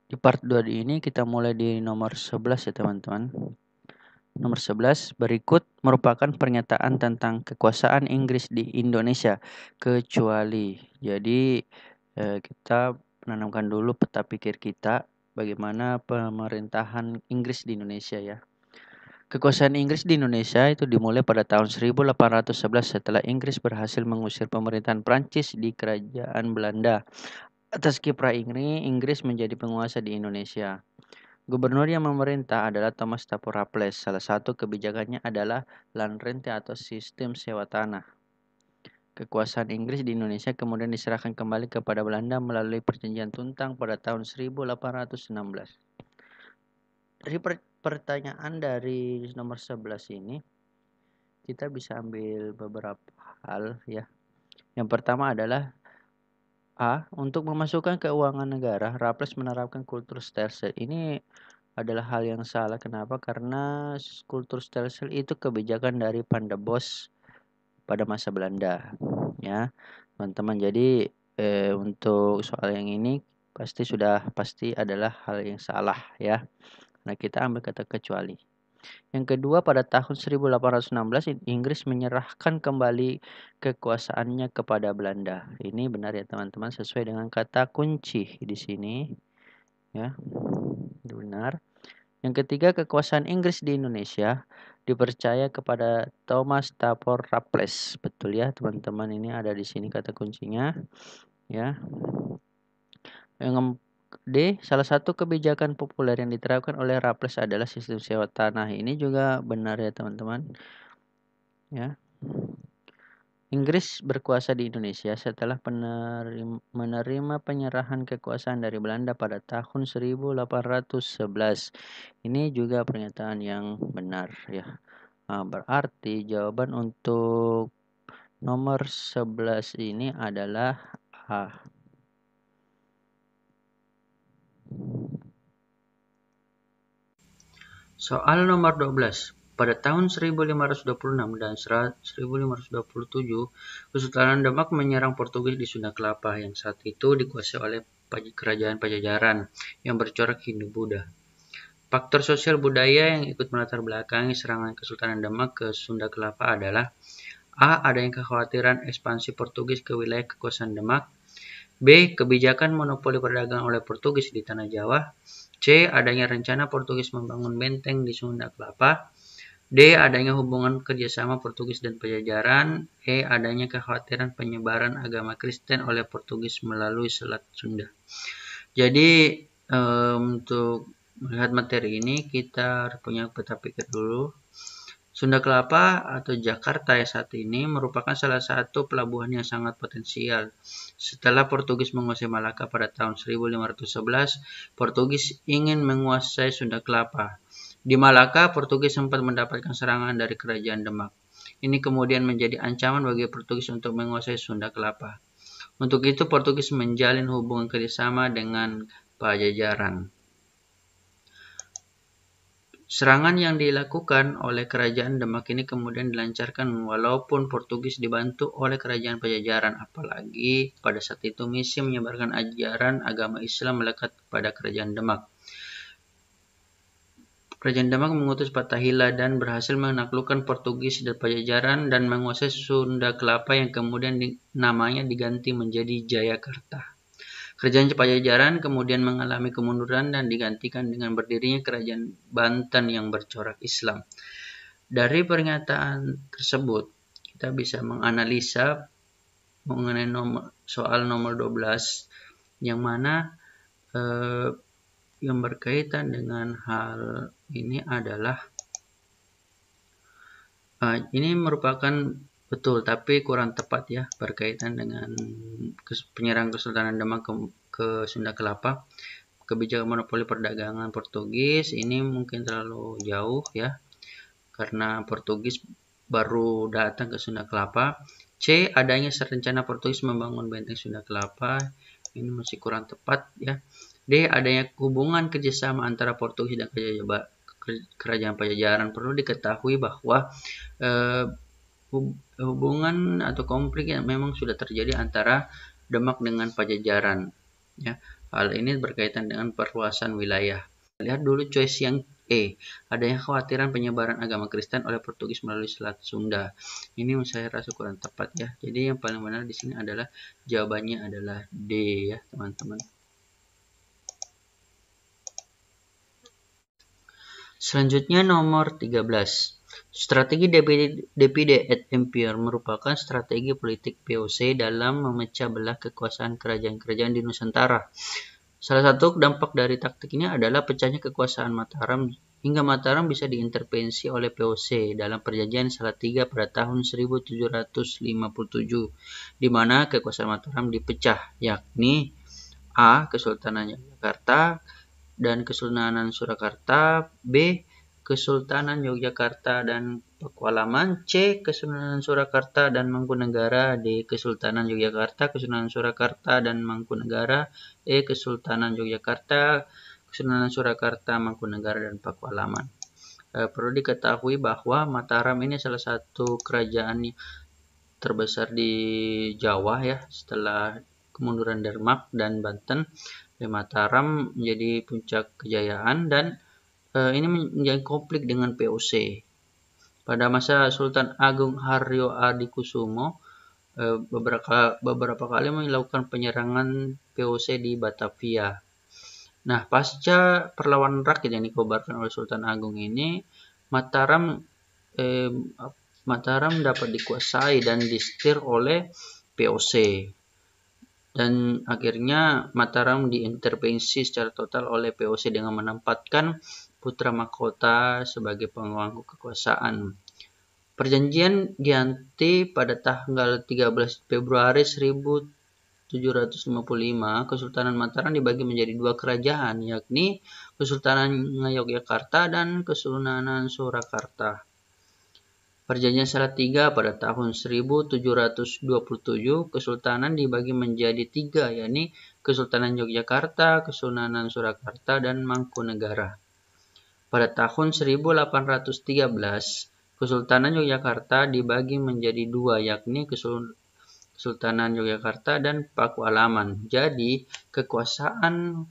Di part 2 ini kita mulai di nomor 11 ya teman-teman. Nomor 11 berikut merupakan pernyataan tentang kekuasaan Inggris di Indonesia kecuali. Jadi kita menanamkan dulu peta pikir kita bagaimana pemerintahan Inggris di Indonesia ya. Kekuasaan Inggris di Indonesia itu dimulai pada tahun 1811 setelah Inggris berhasil mengusir pemerintahan Prancis di Kerajaan Belanda. Atas kiprah Inggris menjadi penguasa di Indonesia. Gubernur yang memerintah adalah Thomas Stafford Raffles. Salah satu kebijakannya adalah land rent atau sistem sewa tanah. Kekuasaan Inggris di Indonesia kemudian diserahkan kembali kepada Belanda melalui Perjanjian Tuntang pada tahun 1816. Dari pertanyaan dari nomor 11 ini, kita bisa ambil beberapa hal ya. Yang pertama adalah A. Untuk memasukkan keuangan negara, Raffles menerapkan kultur Sterzel. Ini adalah hal yang salah. Kenapa? Karena kultur Sterzel itu kebijakan dari Pandebos pada masa Belanda. Ya, teman-teman. Jadi untuk soal yang ini pasti adalah hal yang salah ya. Nah, kita ambil kata kecuali. Yang kedua, pada tahun 1816 Inggris menyerahkan kembali kekuasaannya kepada Belanda. Ini benar ya teman-teman, sesuai dengan kata kunci di sini. Ya, benar. Yang ketiga, kekuasaan Inggris di Indonesia dipercaya kepada Thomas Stafford Raffles. Betul ya teman-teman, ini ada di sini kata kuncinya. Ya. Yang D. Salah satu kebijakan populer yang diterapkan oleh Raffles adalah sistem sewa tanah. Ini juga benar ya teman-teman. Ya. Inggris berkuasa di Indonesia setelah menerima penyerahan kekuasaan dari Belanda pada tahun 1811. Ini juga pernyataan yang benar ya. Nah, berarti jawaban untuk nomor 11 ini adalah A. Soal nomor 12. Pada tahun 1526 dan 1527, Kesultanan Demak menyerang Portugis di Sunda Kelapa yang saat itu dikuasai oleh kerajaan Pajajaran yang bercorak Hindu-Buddha. Faktor sosial budaya yang ikut melatar belakangi serangan Kesultanan Demak ke Sunda Kelapa adalah A. Adanya kekhawatiran ekspansi Portugis ke wilayah kekuasaan Demak. B. Kebijakan monopoli perdagangan oleh Portugis di Tanah Jawa. C. Adanya rencana Portugis membangun benteng di Sunda Kelapa. D. Adanya hubungan kerjasama Portugis dan Pajajaran. E. Adanya kekhawatiran penyebaran agama Kristen oleh Portugis melalui Selat Sunda. Jadi untuk melihat materi ini kita punya peta pikir dulu. Sunda Kelapa atau Jakarta saat ini merupakan salah satu pelabuhan yang sangat potensial. Setelah Portugis menguasai Malaka pada tahun 1511, Portugis ingin menguasai Sunda Kelapa. Di Malaka, Portugis sempat mendapatkan serangan dari kerajaan Demak. Ini kemudian menjadi ancaman bagi Portugis untuk menguasai Sunda Kelapa. Untuk itu, Portugis menjalin hubungan kerjasama dengan Pajajaran. Serangan yang dilakukan oleh kerajaan Demak ini kemudian dilancarkan walaupun Portugis dibantu oleh kerajaan Pajajaran, apalagi pada saat itu misi menyebarkan ajaran agama Islam melekat pada kerajaan Demak. Kerajaan Demak mengutus Fathahillah dan berhasil menaklukkan Portugis dan Pajajaran dan menguasai Sunda Kelapa yang kemudian namanya diganti menjadi Jayakarta. Kerajaan Pajajaran kemudian mengalami kemunduran dan digantikan dengan berdirinya Kerajaan Banten yang bercorak Islam. Dari pernyataan tersebut, kita bisa menganalisa mengenai soal nomor 12 yang mana yang berkaitan dengan hal ini adalah ini merupakan betul, tapi kurang tepat ya berkaitan dengan penyerangan Kesultanan Demak ke Sunda Kelapa. Kebijakan monopoli perdagangan Portugis ini mungkin terlalu jauh ya, karena Portugis baru datang ke Sunda Kelapa. C. Adanya rencana Portugis membangun benteng Sunda Kelapa. Ini masih kurang tepat ya. D. Adanya hubungan kerjasama antara Portugis dan kerajaan Pajajaran. Perlu diketahui bahwa hubungan atau konflik yang memang sudah terjadi antara Demak dengan Pajajaran. Ya, Hal ini berkaitan dengan perluasan wilayah. Lihat dulu choice yang E. Adanya kekhawatiran penyebaran agama Kristen oleh Portugis melalui Selat Sunda. Ini saya rasa kurang tepat ya. Jadi yang paling benar di sini adalah jawabannya adalah D ya, teman-teman. Selanjutnya nomor 13. Strategi Divide et Impera merupakan strategi politik POC dalam memecah belah kekuasaan kerajaan-kerajaan di Nusantara. Salah satu dampak dari taktik ini adalah pecahnya kekuasaan Mataram hingga Mataram bisa diintervensi oleh POC dalam perjanjian Salatiga pada tahun 1757, di mana kekuasaan Mataram dipecah, yakni A. Kesultanan Yogyakarta dan Kesultanan Surakarta, B. Kesultanan Yogyakarta dan Pakualaman, C. Kesultanan Surakarta dan Mangkunegara, D. Kesultanan Yogyakarta, Kesultanan Surakarta dan Mangkunegara, E. Kesultanan Yogyakarta, Kesultanan Surakarta, Mangkunegara dan Pakualaman. Perlu diketahui bahwa Mataram ini salah satu kerajaan terbesar di Jawa ya, setelah kemunduran Demak dan Banten. Mataram menjadi puncak kejayaan dan ini menjadi konflik dengan POC. Pada masa Sultan Agung Haryo Adikusumo beberapa kali melakukan penyerangan POC di Batavia. Nah, pasca perlawanan rakyat yang dikobarkan oleh Sultan Agung ini, Mataram dapat dikuasai dan disetir oleh POC. Dan akhirnya Mataram diintervensi secara total oleh POC dengan menempatkan putra mahkota sebagai pemangku kekuasaan. Perjanjian Giyanti pada tanggal 13 Februari 1755, Kesultanan Mataram dibagi menjadi dua kerajaan, yakni Kesultanan Yogyakarta dan Kesultanan Surakarta. Perjanjian Salatiga pada tahun 1727, Kesultanan dibagi menjadi tiga, yakni Kesultanan Yogyakarta, Kesultanan Surakarta, dan Mangkunegara. Pada tahun 1813, Kesultanan Yogyakarta dibagi menjadi dua, yakni Kesultanan Yogyakarta dan Pakualaman. Jadi, kekuasaan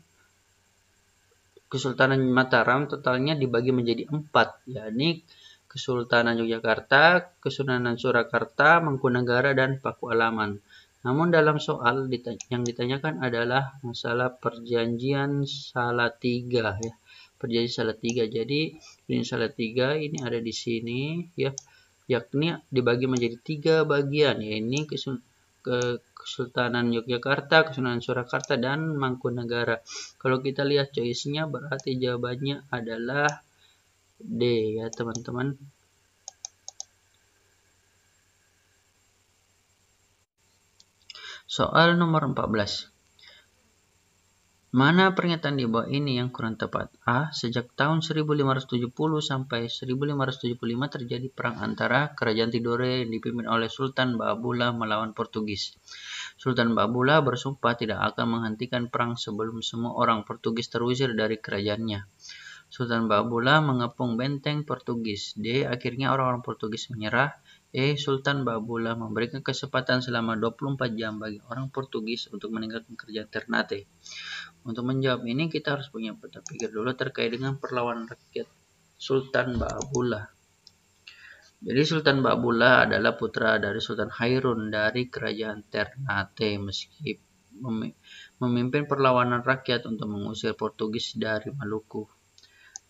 Kesultanan Mataram totalnya dibagi menjadi 4, yakni Kesultanan Yogyakarta, Kesultanan Surakarta, Mangkunegara, dan Pakualaman. Namun dalam soal yang ditanyakan adalah masalah perjanjian Salatiga ya. Perjanjian Salatiga. Jadi perjanjian Salatiga ini ada di sini ya, yakni dibagi menjadi 3 bagian, yaitu Kesultanan Yogyakarta, Kesultanan Surakarta, dan Mangkunegara. Kalau kita lihat choice-nya berarti jawabannya adalah D ya, teman-teman. Soal nomor 14. Mana pernyataan di bawah ini yang kurang tepat? A. Sejak tahun 1570 sampai 1575 terjadi perang antara Kerajaan Tidore yang dipimpin oleh Sultan Ba'abullah melawan Portugis. Sultan Ba'abullah bersumpah tidak akan menghentikan perang sebelum semua orang Portugis terusir dari kerajaannya. Sultan Ba'abullah mengepung benteng Portugis. D. Akhirnya orang-orang Portugis menyerah. E. Sultan Ba'abullah memberikan kesempatan selama 24 jam bagi orang Portugis untuk meninggalkan kerajaan Ternate. Untuk menjawab ini kita harus punya peta pikir dulu terkait dengan perlawanan rakyat Sultan Ba'abullah. Jadi Sultan Ba'abullah adalah putra dari Sultan Hairun dari kerajaan Ternate, meski memimpin perlawanan rakyat untuk mengusir Portugis dari Maluku.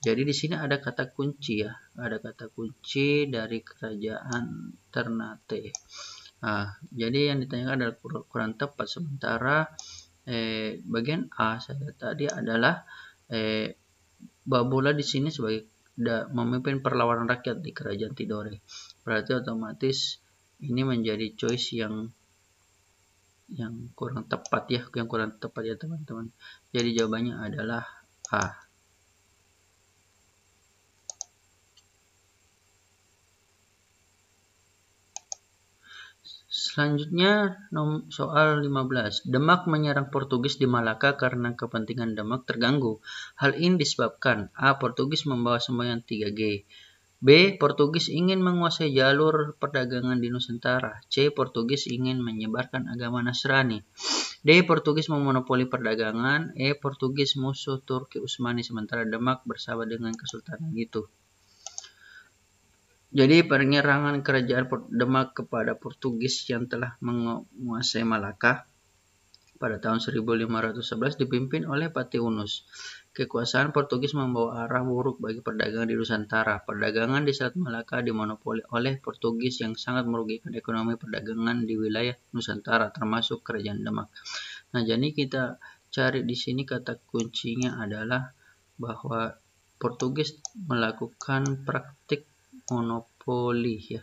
Jadi di sini ada kata kunci ya, ada kata kunci dari kerajaan Ternate. Nah, jadi yang ditanyakan adalah kurang tepat, sementara bagian A saya tadi adalah Ba'abullah di sini sebagai memimpin perlawanan rakyat di kerajaan Tidore. Berarti otomatis ini menjadi choice yang kurang tepat ya, teman-teman. Jadi jawabannya adalah A. Selanjutnya soal 15. Demak menyerang Portugis di Malaka karena kepentingan Demak terganggu. Hal ini disebabkan A. Portugis membawa semboyan 3G, B. Portugis ingin menguasai jalur perdagangan di Nusantara. C. Portugis ingin menyebarkan agama Nasrani. D. Portugis memonopoli perdagangan. E. Portugis musuh Turki Utsmani sementara Demak bersahabat dengan kesultanan itu. Jadi penyerangan kerajaan Demak kepada Portugis yang telah menguasai Malaka pada tahun 1511 dipimpin oleh Patiunus. Kekuasaan Portugis membawa arah buruk bagi perdagangan di Nusantara. Perdagangan di Selat Malaka dimonopoli oleh Portugis yang sangat merugikan ekonomi perdagangan di wilayah Nusantara termasuk Kerajaan Demak. Nah, jadi kita cari di sini kata kuncinya adalah bahwa Portugis melakukan praktik monopoli ya.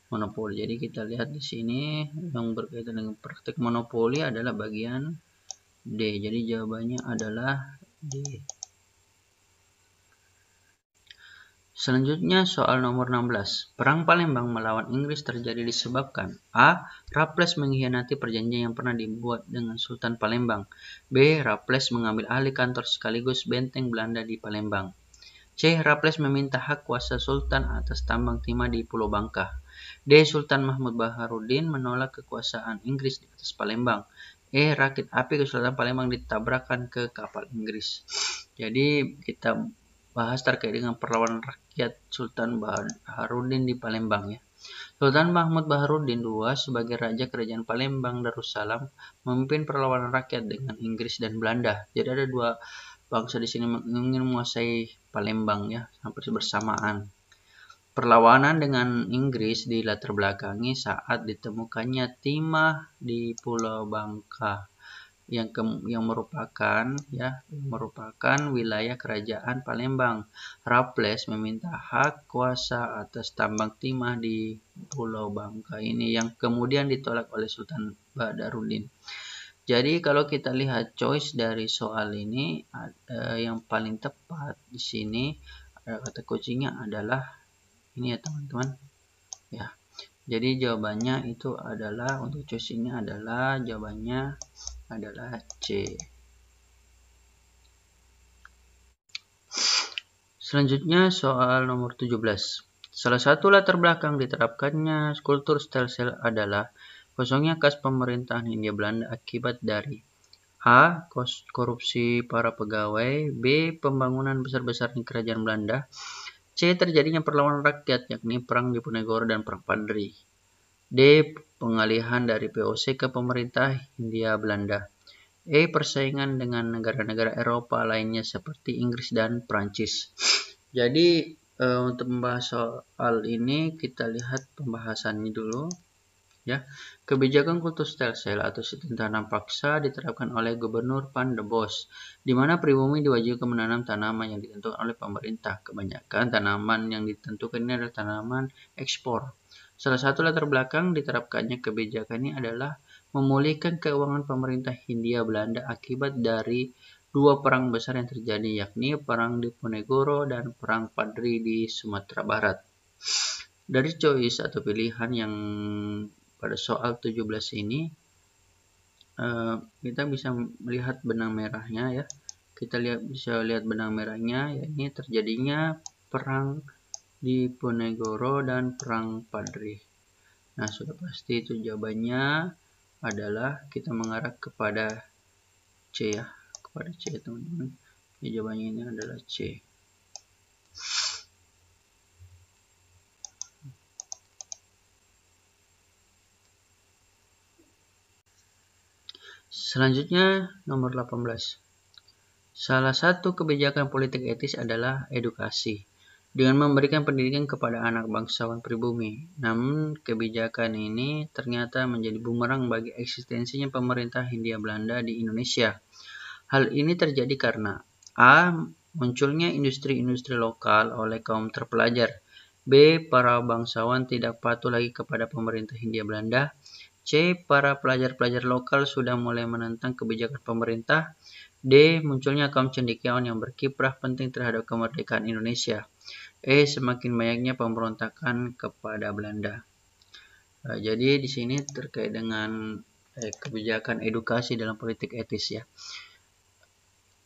Monopoli. Jadi kita lihat di sini yang berkaitan dengan praktik monopoli adalah bagian D. Jadi jawabannya adalah D. Selanjutnya soal nomor 16. Perang Palembang melawan Inggris terjadi disebabkan A. Raffles mengkhianati perjanjian yang pernah dibuat dengan Sultan Palembang. B. Raffles mengambil alih kantor sekaligus benteng Belanda di Palembang. C. Raffles meminta hak kuasa Sultan atas tambang timah di Pulau Bangka. D. Sultan Mahmud Baharudin menolak kekuasaan Inggris di atas Palembang. E. Rakit api Kesultanan Palembang ditabrakkan ke kapal Inggris. Jadi kita bahas terkait dengan perlawanan rakyat Sultan Baharudin di Palembang ya. Sultan Mahmud Baharudin II sebagai Raja Kerajaan Palembang Darussalam memimpin perlawanan rakyat dengan Inggris dan Belanda. Jadi ada dua bangsa di sini ingin menguasai Palembang ya, hampir bersamaan. Perlawanan dengan Inggris dilatar belakangi saat ditemukannya timah di Pulau Bangka yang merupakan wilayah kerajaan Palembang. Raffles meminta hak kuasa atas tambang timah di Pulau Bangka ini yang kemudian ditolak oleh Sultan Baharudin. Jadi kalau kita lihat choice dari soal ini yang paling tepat di sini kata kuncinya adalah ini ya teman-teman. Ya. Jadi jawabannya itu adalah untuk choice ini adalah jawabannya adalah C. Selanjutnya soal nomor 17. Salah satu latar belakang diterapkannya kultur stelsel adalah kosongnya kas pemerintahan Hindia Belanda akibat dari A. Korupsi para pegawai. B. Pembangunan besar-besaran kerajaan Belanda. C. Terjadinya perlawanan rakyat yakni Perang Diponegoro dan Perang Padri. D. Pengalihan dari VOC ke pemerintah Hindia Belanda. E. Persaingan dengan negara-negara Eropa lainnya seperti Inggris dan Prancis. Jadi untuk membahas soal ini kita lihat pembahasannya dulu. Ya, kebijakan kultur stelsel atau sistem tanam paksa diterapkan oleh Gubernur Van der Bos, di mana pribumi diwajibkan menanam tanaman yang ditentukan oleh pemerintah. Kebanyakan tanaman yang ditentukan ini adalah tanaman ekspor. Salah satu latar belakang diterapkannya kebijakan ini adalah memulihkan keuangan pemerintah Hindia Belanda akibat dari dua perang besar yang terjadi, yakni Perang Diponegoro dan Perang Padri di Sumatera Barat. Dari choice atau pilihan yang pada soal 17 ini, kita bisa melihat benang merahnya ya. Kita bisa lihat benang merahnya, yakni terjadinya Perang Diponegoro dan Perang Padri. Nah, sudah pasti itu jawabannya adalah kita mengarah kepada C ya, kepada C teman-teman. Jawabannya ini adalah C. Selanjutnya nomor 18. Salah satu kebijakan politik etis adalah edukasi, dengan memberikan pendidikan kepada anak bangsawan pribumi. Namun kebijakan ini ternyata menjadi bumerang bagi eksistensinya pemerintah Hindia Belanda di Indonesia. Hal ini terjadi karena A. Munculnya industri-industri lokal oleh kaum terpelajar. B. Para bangsawan tidak patuh lagi kepada pemerintah Hindia Belanda. C. Para pelajar-pelajar lokal sudah mulai menentang kebijakan pemerintah. D. Munculnya kaum cendekiawan yang berkiprah penting terhadap kemerdekaan Indonesia. E. Semakin banyaknya pemberontakan kepada Belanda. Jadi di sini terkait dengan kebijakan edukasi dalam politik etis ya.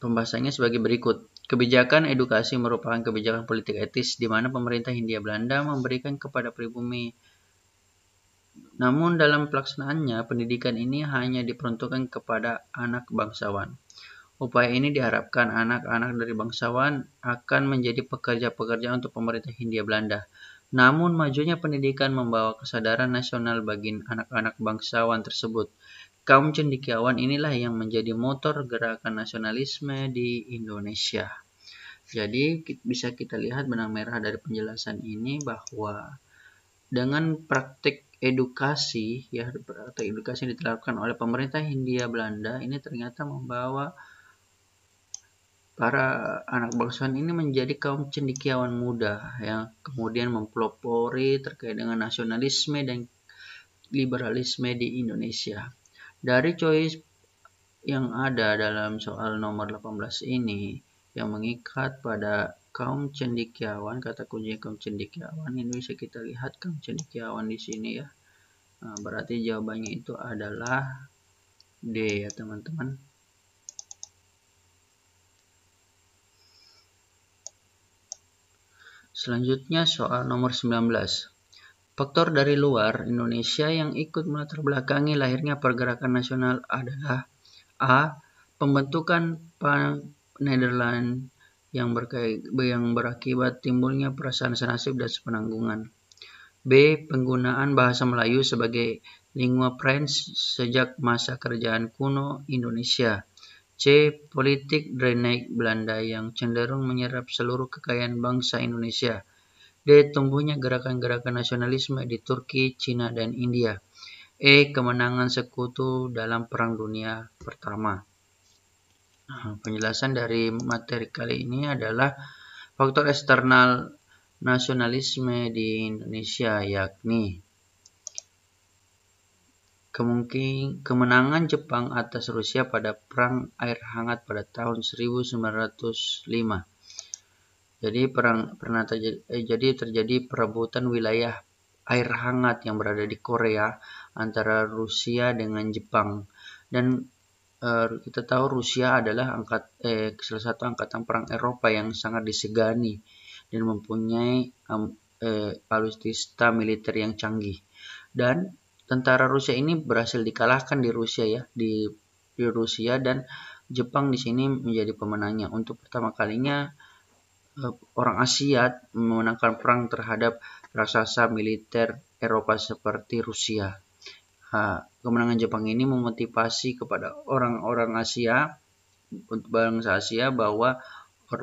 Pembahasannya sebagai berikut. Kebijakan edukasi merupakan kebijakan politik etis di mana pemerintah Hindia Belanda memberikan kepada pribumi. Namun dalam pelaksanaannya, pendidikan ini hanya diperuntukkan kepada anak bangsawan. Upaya ini diharapkan anak-anak dari bangsawan akan menjadi pekerja-pekerja untuk pemerintah Hindia Belanda. Namun majunya pendidikan membawa kesadaran nasional bagi anak-anak bangsawan tersebut. Kaum cendekiawan inilah yang menjadi motor gerakan nasionalisme di Indonesia. Jadi bisa kita lihat benang merah dari penjelasan ini bahwa dengan praktik edukasi atau edukasi yang diterapkan oleh pemerintah Hindia Belanda ini ternyata membawa para anak bangsawan ini menjadi kaum cendekiawan muda yang kemudian mempelopori terkait dengan nasionalisme dan liberalisme di Indonesia. Dari choice yang ada dalam soal nomor 18 ini yang mengikat pada kaum cendekiawan, kata kuncinya kaum cendekiawan, ini bisa kita lihat kaum cendekiawan di sini ya. Nah, berarti jawabannya itu adalah D ya teman-teman. Selanjutnya soal nomor 19. Faktor dari luar Indonesia yang ikut melatar belakangi lahirnya pergerakan nasional adalah A. Pembentukan Pan-Nederland yang berakibat timbulnya perasaan senasib dan sepenanggungan. B. Penggunaan bahasa Melayu sebagai lingua franca sejak masa kerajaan kuno Indonesia. C. Politik drainage Belanda yang cenderung menyerap seluruh kekayaan bangsa Indonesia. D. Tumbuhnya gerakan-gerakan nasionalisme di Turki, Cina, dan India. E. Kemenangan sekutu dalam Perang Dunia Pertama. Penjelasan dari materi kali ini adalah faktor eksternal nasionalisme di Indonesia, yakni kemenangan Jepang atas Rusia pada Perang Air Hangat pada tahun 1905. Jadi terjadi perebutan wilayah air hangat yang berada di Korea antara Rusia dengan Jepang. Dan kita tahu Rusia adalah salah satu angkatan perang Eropa yang sangat disegani dan mempunyai alutsista militer yang canggih. Dan tentara Rusia ini berhasil dikalahkan di Rusia ya, di Rusia, dan Jepang di sini menjadi pemenangnya. Untuk pertama kalinya orang Asia memenangkan perang terhadap raksasa militer Eropa seperti Rusia. Kemenangan Jepang ini memotivasi kepada orang-orang Asia, bangsa Asia, bahwa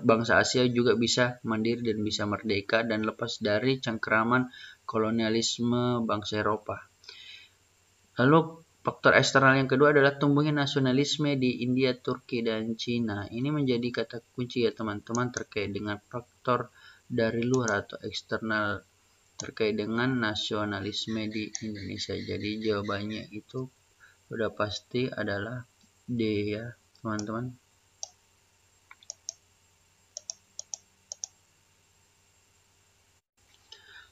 bangsa Asia juga bisa mandiri dan bisa merdeka dan lepas dari cengkeraman kolonialisme bangsa Eropa. Lalu faktor eksternal yang kedua adalah tumbuhnya nasionalisme di India, Turki, dan Cina. Ini menjadi kata kunci ya teman-teman terkait dengan faktor dari luar atau eksternal terkait dengan nasionalisme di Indonesia. Jadi jawabannya itu sudah pasti adalah D ya teman-teman.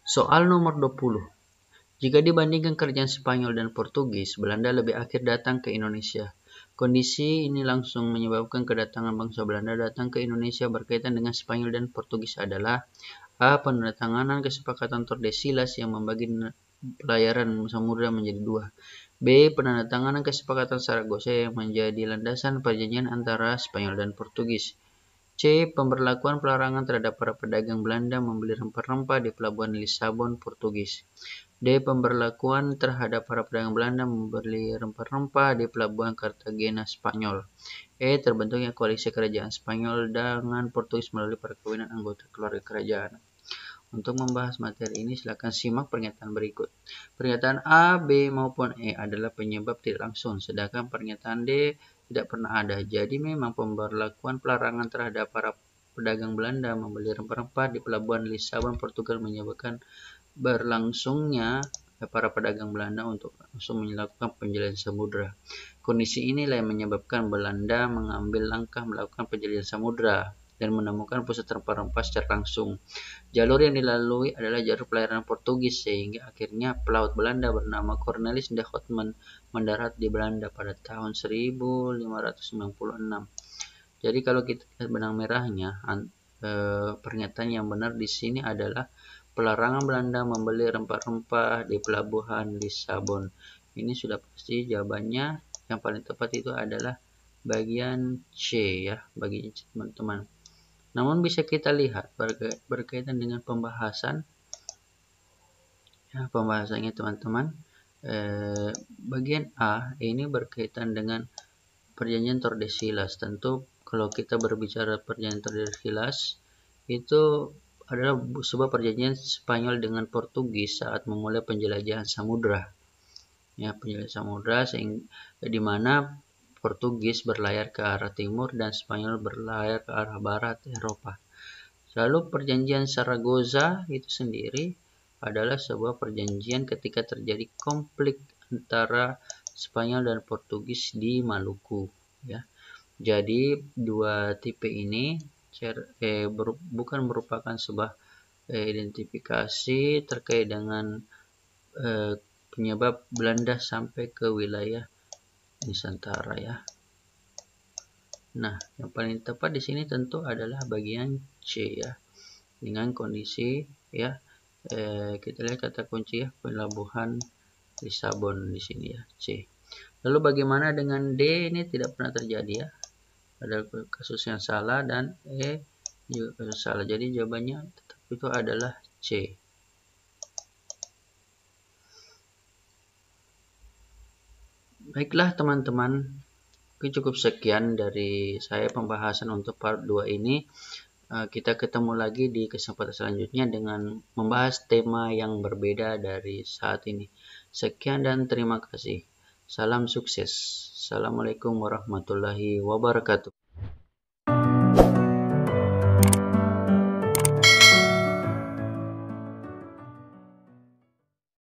Soal nomor 20. Jika dibandingkan kerajaan Spanyol dan Portugis, Belanda lebih akhir datang ke Indonesia. Kondisi ini langsung menyebabkan kedatangan bangsa Belanda datang ke Indonesia berkaitan dengan Spanyol dan Portugis adalah A. Penandatanganan kesepakatan Tordesillas yang membagi pelayaran samudra menjadi dua. B. Penandatanganan kesepakatan Saragossa yang menjadi landasan perjanjian antara Spanyol dan Portugis. C. Pemberlakuan pelarangan terhadap para pedagang Belanda membeli rempah-rempah di pelabuhan Lisabon, Portugis. D. Pemberlakuan terhadap para pedagang Belanda membeli rempah-rempah di pelabuhan Cartagena, Spanyol. E. Terbentuknya koalisi kerajaan Spanyol dengan Portugis melalui perkawinan anggota keluarga kerajaan. Untuk membahas materi ini, silakan simak pernyataan berikut. Pernyataan A, B, maupun E adalah penyebab tidak langsung, sedangkan pernyataan D tidak pernah ada. Jadi memang pemberlakuan pelarangan terhadap para pedagang Belanda membeli rempah-rempah di pelabuhan Lisabon, Portugal menyebabkan berlangsungnya para pedagang Belanda untuk langsung melakukan penjelajahan samudra. Kondisi inilah yang menyebabkan Belanda mengambil langkah melakukan penjelajahan samudra dan menemukan pusat rempah-rempah secara langsung. Jalur yang dilalui adalah jalur pelayaran Portugis, sehingga akhirnya pelaut Belanda bernama Cornelis de Houtman mendarat di Belanda pada tahun 1596. Jadi kalau kita lihat benang merahnya, pernyataan yang benar di sini adalah pelarangan Belanda membeli rempah-rempah di pelabuhan Lisabon. Ini sudah pasti jawabannya. Yang paling tepat itu adalah bagian C ya, bagian C teman-teman. Namun bisa kita lihat berkaitan dengan pembahasan, ya, pembahasannya teman-teman. Bagian A ini berkaitan dengan perjanjian Tordesillas. Tentu kalau kita berbicara perjanjian Tordesillas itu adalah sebuah perjanjian Spanyol dengan Portugis saat memulai penjelajahan samudra. Ya, penjelajahan samudra di mana Portugis berlayar ke arah timur dan Spanyol berlayar ke arah barat Eropa. Lalu perjanjian Zaragoza itu sendiri adalah sebuah perjanjian ketika terjadi konflik antara Spanyol dan Portugis di Maluku. Ya, jadi dua tipe ini bukan merupakan sebuah identifikasi terkait dengan penyebab Belanda sampai ke wilayah Nusantara ya. Nah, yang paling tepat di sini tentu adalah bagian C ya. Dengan kondisi ya, kita lihat kata kunci ya, pelabuhan Lisabon di sini ya, C. Lalu bagaimana dengan D? Ini tidak pernah terjadi ya. Ada kasus yang salah dan E juga kasus salah. Jadi jawabannya tetap itu adalah C. Baiklah teman-teman, cukup sekian dari saya pembahasan untuk part 2 ini. Kita ketemu lagi di kesempatan selanjutnya dengan membahas tema yang berbeda dari saat ini. Sekian dan terima kasih. Salam sukses. Assalamualaikum warahmatullahi wabarakatuh.